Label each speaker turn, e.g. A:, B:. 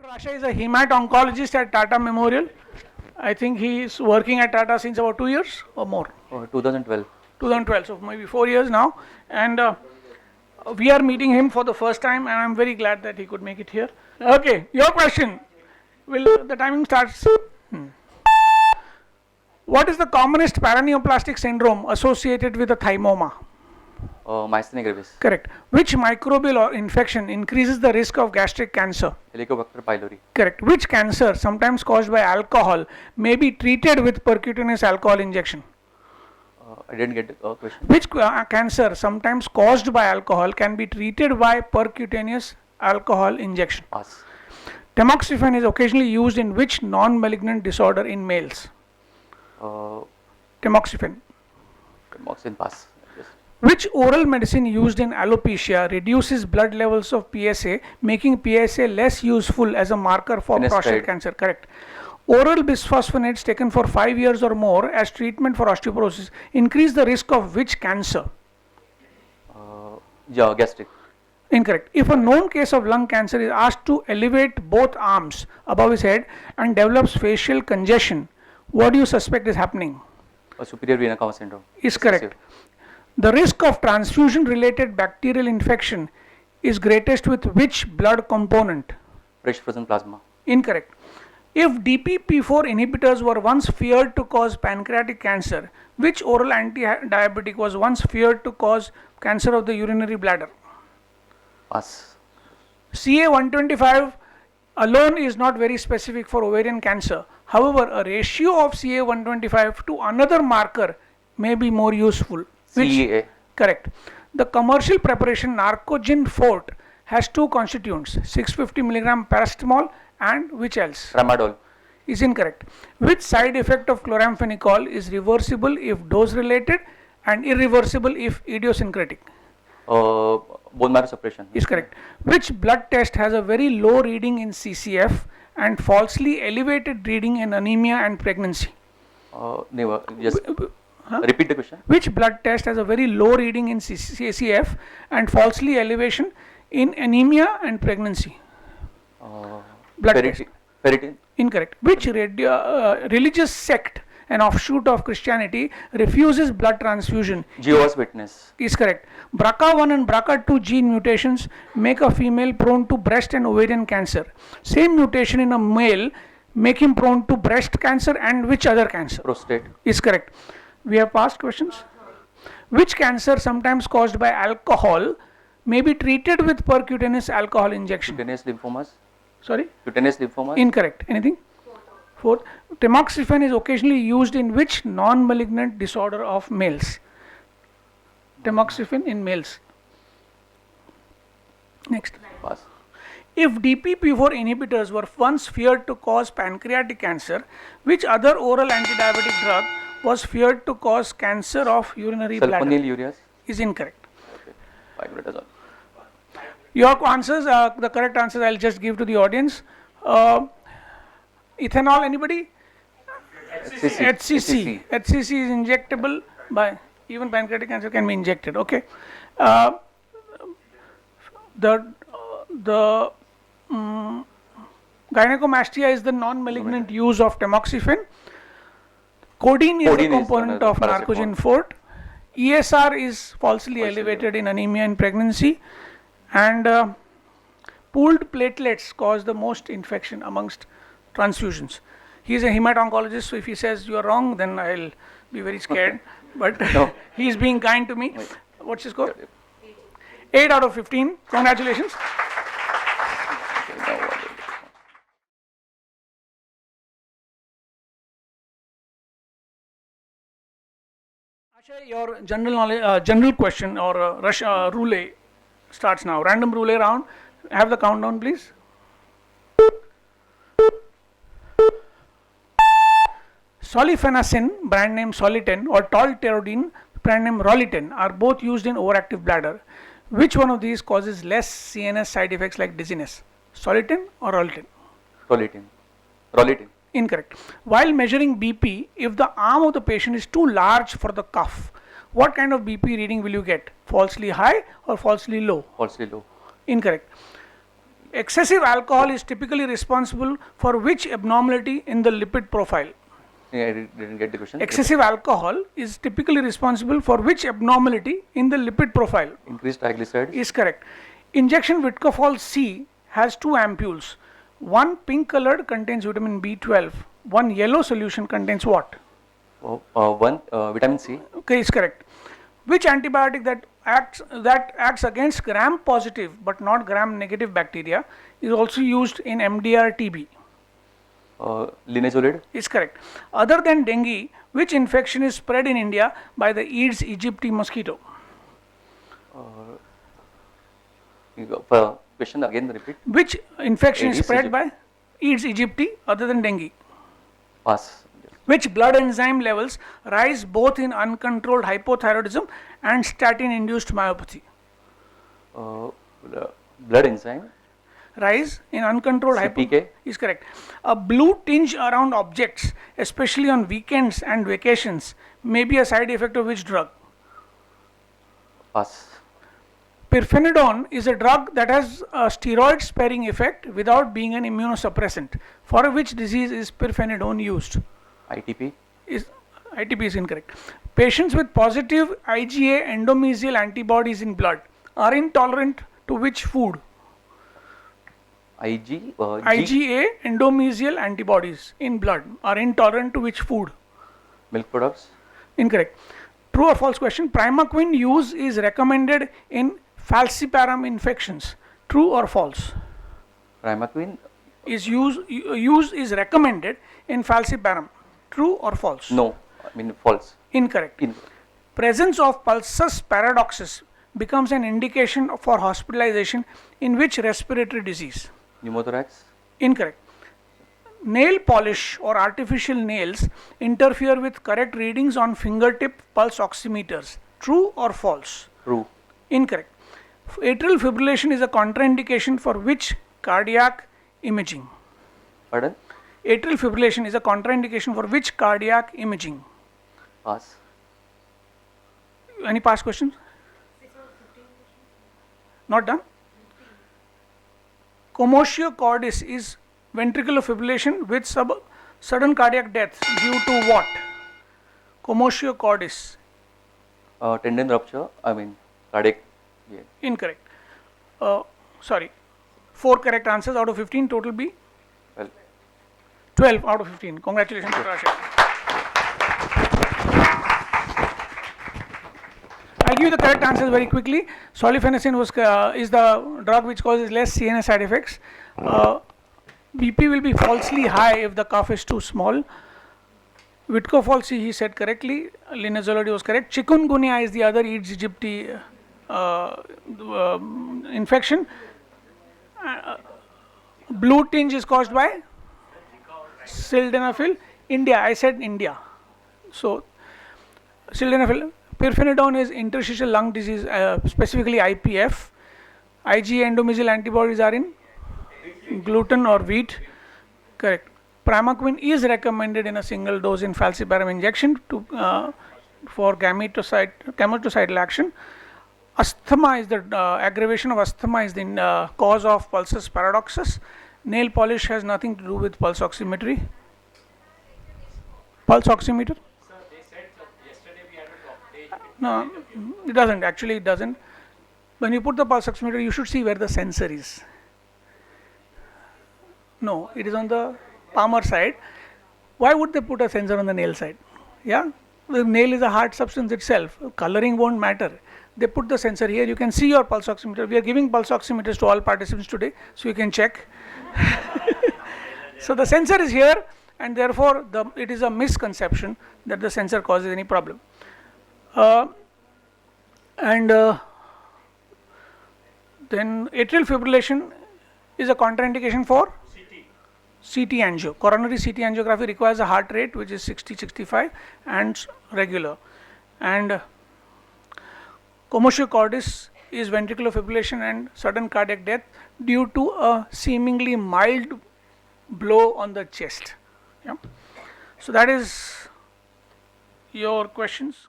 A: Asha is a hemat oncologist at Tata Memorial. I think he is working at Tata since about 2 years or more.
B: 2012.
A: 2012, so maybe 4 years now. And we are meeting him for the first time, and I'm very glad that he could make it here. Okay, your question. Will the timing starts? What is the commonest paraneoplastic syndrome associated with a thymoma?
B: Myasthenia gravis.
A: Correct. Which microbial or infection increases the risk of gastric cancer?
B: Helicobacter pylori.
A: Correct. Which cancer, sometimes caused by alcohol, may be treated with percutaneous alcohol injection?
B: I didn't get the question.
A: Which cancer, sometimes caused by alcohol, can be treated by percutaneous alcohol injection?
B: Pass.
A: Tamoxifen is occasionally used in which non-malignant disorder in males? Tamoxifen.
B: Tamoxifen pass. Yes.
A: Which oral medicine used in alopecia reduces blood levels of PSA, making PSA less useful as a marker for prostate cancer? Correct. Oral bisphosphonates taken for 5 years or more as treatment for osteoporosis increase the risk of which cancer?
B: Yeah, gastric.
A: Incorrect. If a known case of lung cancer is asked to elevate both arms above his head and develops facial congestion, what do you suspect is happening?
B: Superior vena cava syndrome.
A: Is correct. The risk of transfusion related bacterial infection is greatest with which blood component?
B: Fresh frozen plasma.
A: Incorrect. If DPP4 inhibitors were once feared to cause pancreatic cancer, which oral anti-diabetic was once feared to cause cancer of the urinary bladder?
B: Pass.
A: CA125 alone is not very specific for ovarian cancer. However, a ratio of CA125 to another marker may be more useful. Which?
B: CEA.
A: Correct. The commercial preparation Narcogen Fort has two constituents, 650 milligram paracetamol and which else?
B: Tramadol.
A: Is incorrect. Which side effect of chloramphenicol is reversible if dose related and irreversible if idiosyncratic?
B: Bone marrow suppression.
A: Is correct. Which blood test has a very low reading in CCF and falsely elevated reading in anemia and pregnancy?
B: Never. Yes. Repeat the question.
A: Which blood test has a very low reading in CCF and falsely elevation in anemia and pregnancy? Blood test.
B: Ferritin.
A: Incorrect. Which religious sect, an offshoot of Christianity, refuses blood transfusion?
B: Jehovah's Witness.
A: Is correct. BRCA1 and BRCA2 gene mutations make a female prone to breast and ovarian cancer. Same mutation in a male make him prone to breast cancer and which other cancer?
B: Prostate.
A: Is correct. We have past questions. Which cancer, sometimes caused by alcohol, may be treated with percutaneous alcohol injection?
B: Cutaneous lymphomas.
A: Sorry?
B: Cutaneous lymphomas.
A: Incorrect. Anything? Fourth, tamoxifen is occasionally used in which non-malignant disorder of males? Tamoxifen in males. Next.
B: Pass.
A: If DPP4 inhibitors were once feared to cause pancreatic cancer, which other oral antidiabetic drug was feared to cause cancer of urinary bladder?
B: Sulfonylureas.
A: Is incorrect.
B: Okay. 5-metazole.
A: Your answers, the correct answers I'll just give to the audience. Ethanol, anybody? HCC. HCC is injectable by, even pancreatic cancer can be injected, okay. The gynecomastia is the non-malignant use of tamoxifen. Codeine is a component of Narcogen Fort. ESR is falsely elevated in anemia and pregnancy, and pooled platelets cause the most infection amongst transfusions. He is a hemat-oncologist, so if he says you are wrong, then I'll be very scared. But no. He is being kind to me. What's his score? 8 out of 15. Congratulations. Ashay, your general knowledge, general question or roulette starts now. Random roulette round. Have the countdown, please. Solifenacin, brand name Soliten, or tolterodine, brand name Roliten, are both used in overactive bladder. Which one of these causes less CNS side effects like dizziness? Soliten or Roliten?
B: Roliten. Roliten.
A: Incorrect. While measuring BP, if the arm of the patient is too large for the cuff, what kind of BP reading will you get? Falsely high or falsely low?
B: Falsely low.
A: Incorrect. Excessive alcohol is typically responsible for which abnormality in the lipid profile?
B: Yeah, I didn't get the question.
A: Excessive alcohol is typically responsible for which abnormality in the lipid profile?
B: Increased triglycerides.
A: Is correct. Injection Vitcofol C has 2 ampules. One pink colored contains vitamin B12. One yellow solution contains what?
B: One vitamin C.
A: Okay, is correct. Which antibiotic that acts against gram positive but not gram negative bacteria is also used in MDR TB?
B: Linezolid.
A: Is correct. Other than dengue, which infection is spread in India by the Aedes aegypti mosquito?
B: Question again, repeat.
A: Which infection is
B: Aedes
A: spread by Aedes aegypti other than dengue?
B: Pass.
A: Which blood enzyme levels rise both in uncontrolled hypothyroidism and statin-induced myopathy?
B: Blood enzyme.
A: Rise in uncontrolled
B: CPK.
A: is correct. A blue tinge around objects, especially on weekends and vacations, may be a side effect of which drug?
B: Pass.
A: Pirfenidone is a drug that has a steroid-sparing effect without being an immunosuppressant. For which disease is pirfenidone used?
B: ITP.
A: ITP is incorrect. Patients with positive IgA endomysial antibodies in blood are intolerant to which food? IgA endomysial antibodies in blood are intolerant to which food?
B: Milk products.
A: Incorrect. True or false question. Primaquine use is recommended in falciparum infections. True or false?
B: Primaquine.
A: Is use is recommended in falciparum. True or false?
B: No, I mean false.
A: Incorrect. Presence of pulsus paradoxus becomes an indication for hospitalization in which respiratory disease?
B: Pneumothorax.
A: Incorrect. Nail polish or artificial nails interfere with correct readings on fingertip pulse oximeters. True or false?
B: True.
A: Incorrect. Atrial fibrillation is a contraindication for which cardiac imaging?
B: Pardon?
A: Atrial fibrillation is a contraindication for which cardiac imaging?
B: Pass.
A: Any past questions? Not done? Commotio cordis is ventricular fibrillation with sudden cardiac death due to what? Commotio cordis.
B: Tendon rupture. I mean cardiac. Yeah.
A: Incorrect. Sorry. 4 correct answers out of 15. Total be?
B: Well.
A: 12 out of 15. Congratulations, Dr. Ashok. I'll give you the correct answers very quickly. Solifenacin is the drug which causes less CNS side effects. BP will be falsely high if the cough is too small. Vitcofol C, he said correctly. Linezolid was correct. Chikungunya is the other Aedes aegypti infection. Blue tinge is caused by sildenafil. India, I said India. So, sildenafil. Pirfenidone is interstitial lung disease, specifically IPF. IgA endomysial antibodies are in gluten or wheat. Correct. Primaquine is recommended in a single dose in falciparum injection for gametocidal action. Asthma is the aggravation of asthma is the cause of pulsus paradoxus. Nail polish has nothing to do with pulse oximetry. Pulse oximeter?
C: Sir, they said yesterday we had a talk.
A: No, it doesn't. Actually, it doesn't. When you put the pulse oximeter, you should see where the sensor is. No, it is on the palmar side. Why would they put a sensor on the nail side? Yeah, the nail is a hard substance itself. Coloring won't matter. They put the sensor here. You can see your pulse oximeter. We are giving pulse oximeters to all participants today, so you can check. So the sensor is here, and therefore it is a misconception that the sensor causes any problem. Then atrial fibrillation is a contraindication for CT angio. Coronary CT angiography requires a heart rate which is 60-65 and regular. And commotio cordis is ventricular fibrillation and sudden cardiac death due to a seemingly mild blow on the chest. Yeah. So that is your questions.